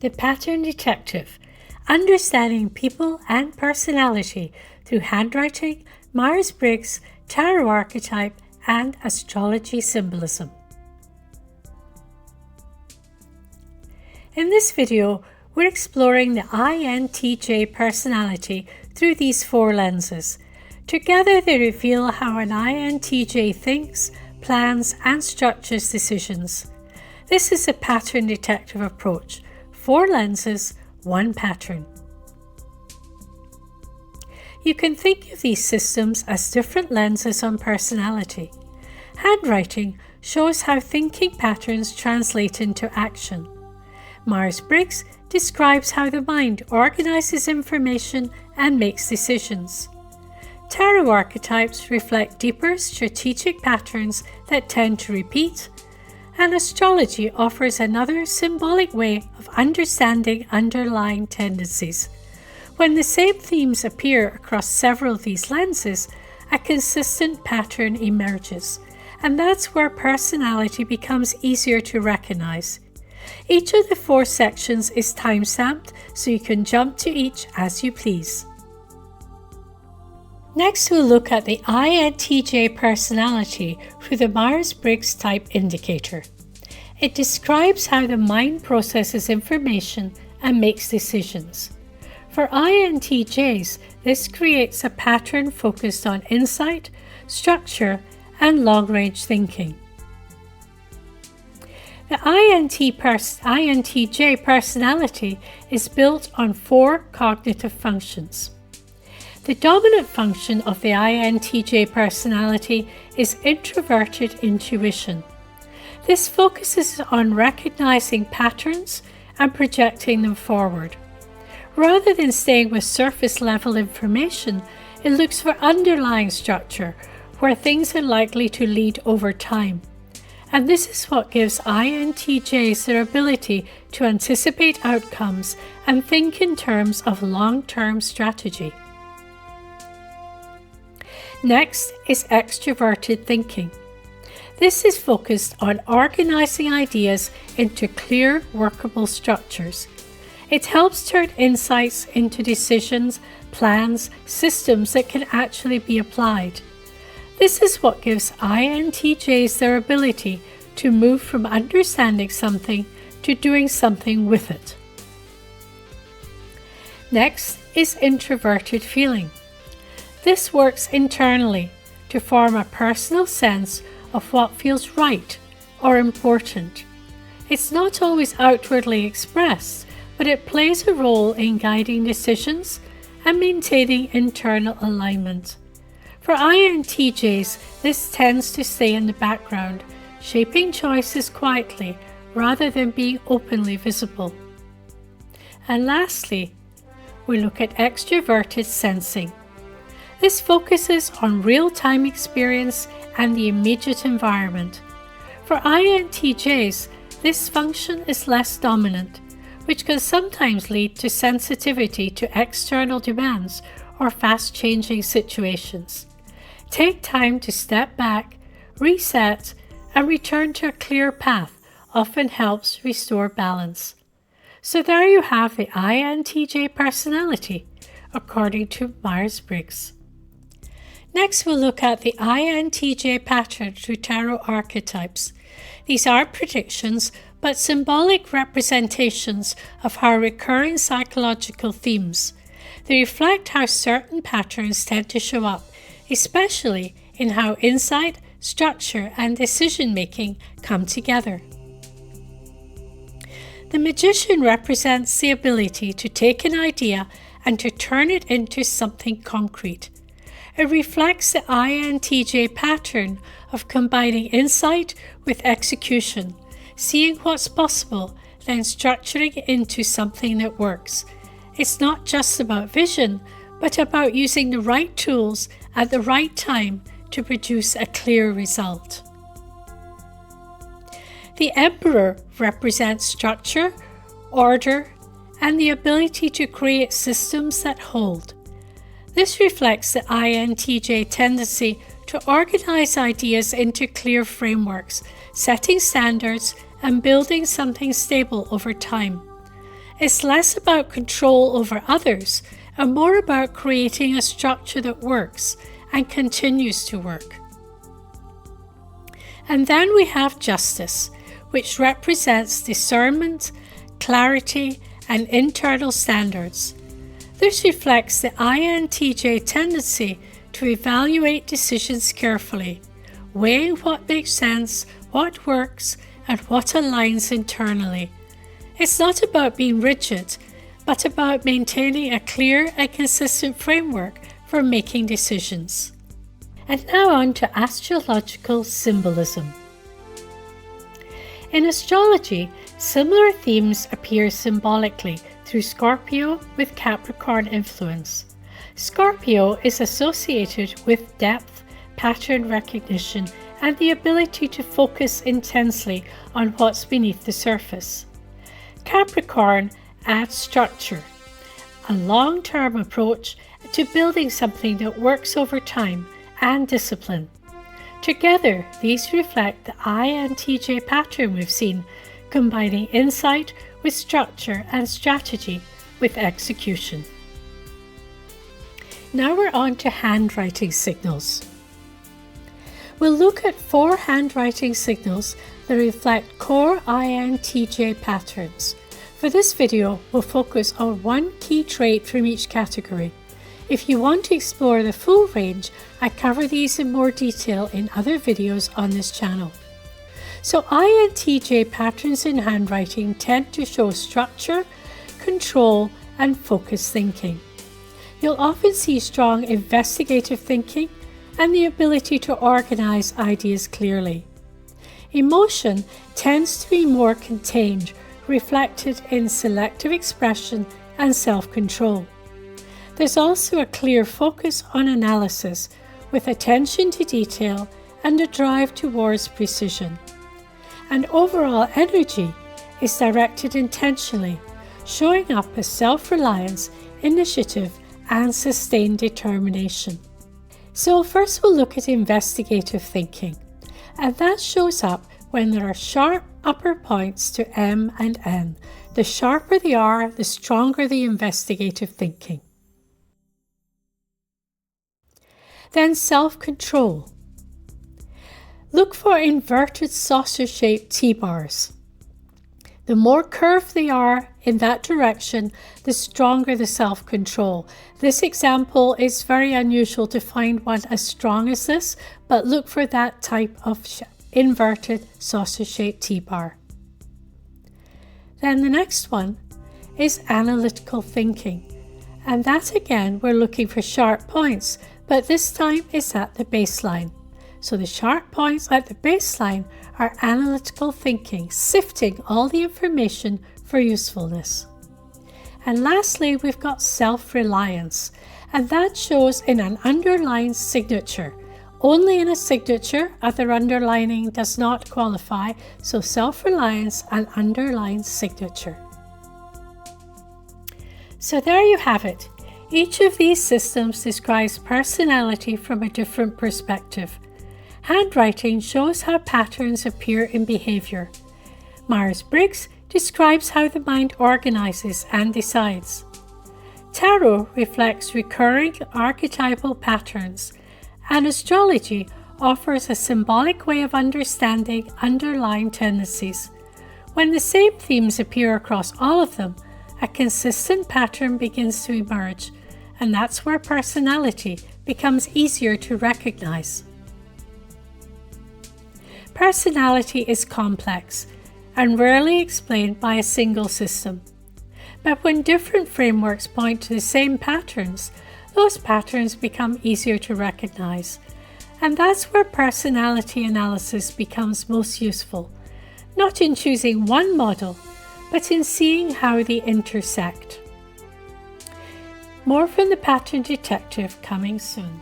The Pattern Detective, understanding people and personality through handwriting, Myers-Briggs, tarot archetype, and astrology symbolism. In this video, we're exploring the INTJ personality through these 4 lenses. Together they reveal how an INTJ thinks, plans, and structures decisions. This is a pattern detective approach. 4 lenses, 1 pattern. You can think of these systems as different lenses on personality. Handwriting shows how thinking patterns translate into action. Myers-Briggs describes how the mind organizes information and makes decisions. Tarot archetypes reflect deeper strategic patterns that tend to repeat, and astrology offers another symbolic way of understanding underlying tendencies. When the same themes appear across several of these lenses, a consistent pattern emerges, and that's where personality becomes easier to recognize. Each of the 4 sections is time-stamped, so you can jump to each as you please. Next, we'll look at the INTJ personality through the Myers-Briggs Type Indicator. It describes how the mind processes information and makes decisions. For INTJs, this creates a pattern focused on insight, structure, and long-range thinking. The INTJ personality is built on 4 cognitive functions. The dominant function of the INTJ personality is introverted intuition. This focuses on recognizing patterns and projecting them forward. Rather than staying with surface-level information, it looks for underlying structure, where things are likely to lead over time. And this is what gives INTJs their ability to anticipate outcomes and think in terms of long-term strategy. Next is extroverted thinking. This is focused on organizing ideas into clear, workable structures. It helps turn insights into decisions, plans, systems that can actually be applied. This is what gives INTJs their ability to move from understanding something to doing something with it. Next is introverted feeling. This works internally to form a personal sense of what feels right or important. It's not always outwardly expressed, but it plays a role in guiding decisions and maintaining internal alignment. For INTJs, this tends to stay in the background, shaping choices quietly rather than being openly visible. And lastly, we look at extroverted sensing. This focuses on real-time experience and the immediate environment. For INTJs, this function is less dominant, which can sometimes lead to sensitivity to external demands or fast-changing situations. Take time to step back, reset, and return to a clear path often helps restore balance. So there you have the INTJ personality, according to Myers-Briggs. Next, we'll look at the INTJ pattern through tarot archetypes. These aren't predictions, but symbolic representations of how recurring psychological themes. They reflect how certain patterns tend to show up, especially in how insight, structure, and decision-making come together. The Magician represents the ability to take an idea and to turn it into something concrete. It reflects the INTJ pattern of combining insight with execution, seeing what's possible, then structuring it into something that works. It's not just about vision, but about using the right tools at the right time to produce a clear result. The Emperor represents structure, order, and the ability to create systems that hold. This reflects the INTJ tendency to organize ideas into clear frameworks, setting standards and building something stable over time. It's less about control over others and more about creating a structure that works and continues to work. And then we have justice, which represents discernment, clarity, and internal standards. This reflects the INTJ tendency to evaluate decisions carefully, weighing what makes sense, what works, and what aligns internally. It's not about being rigid, but about maintaining a clear and consistent framework for making decisions. And now on to astrological symbolism. In astrology, similar themes appear symbolically through Scorpio with Capricorn influence. Scorpio is associated with depth, pattern recognition, and the ability to focus intensely on what's beneath the surface. Capricorn adds structure, a long-term approach to building something that works over time, and discipline. Together, these reflect the INTJ pattern we've seen, combining insight with structure and strategy with execution. Now we're on to handwriting signals. We'll look at 4 handwriting signals that reflect core INTJ patterns. For this video, we'll focus on one key trait from each category. If you want to explore the full range, I cover these in more detail in other videos on this channel. So INTJ patterns in handwriting tend to show structure, control, and focused thinking. You'll often see strong investigative thinking and the ability to organize ideas clearly. Emotion tends to be more contained, reflected in selective expression and self-control. There's also a clear focus on analysis, with attention to detail and a drive towards precision. And overall energy is directed intentionally, showing up as self-reliance, initiative, and sustained determination. So first we'll look at investigative thinking, and that shows up when there are sharp upper points to M and N. The sharper they are, the stronger the investigative thinking. Then self-control. Look for inverted saucer-shaped T-bars. The more curved they are in that direction, the stronger the self-control. This example is very unusual to find one as strong as this, but look for that type of inverted saucer-shaped T-bar. Then the next one is analytical thinking. And that again, we're looking for sharp points, but this time it's at the baseline. So the sharp points at the baseline are analytical thinking, sifting all the information for usefulness. And lastly, we've got self-reliance, and that shows in an underlined signature. Only in a signature, other underlining does not qualify, so self-reliance and underlined signature. So there you have it. Each of these systems describes personality from a different perspective. Handwriting shows how patterns appear in behavior. Myers-Briggs describes how the mind organizes and decides. Tarot reflects recurring archetypal patterns, and astrology offers a symbolic way of understanding underlying tendencies. When the same themes appear across all of them, a consistent pattern begins to emerge, and that's where personality becomes easier to recognize. Personality is complex and rarely explained by a single system. But when different frameworks point to the same patterns, those patterns become easier to recognize. And that's where personality analysis becomes most useful, not in choosing one model, but in seeing how they intersect. More from the Pattern Detective coming soon.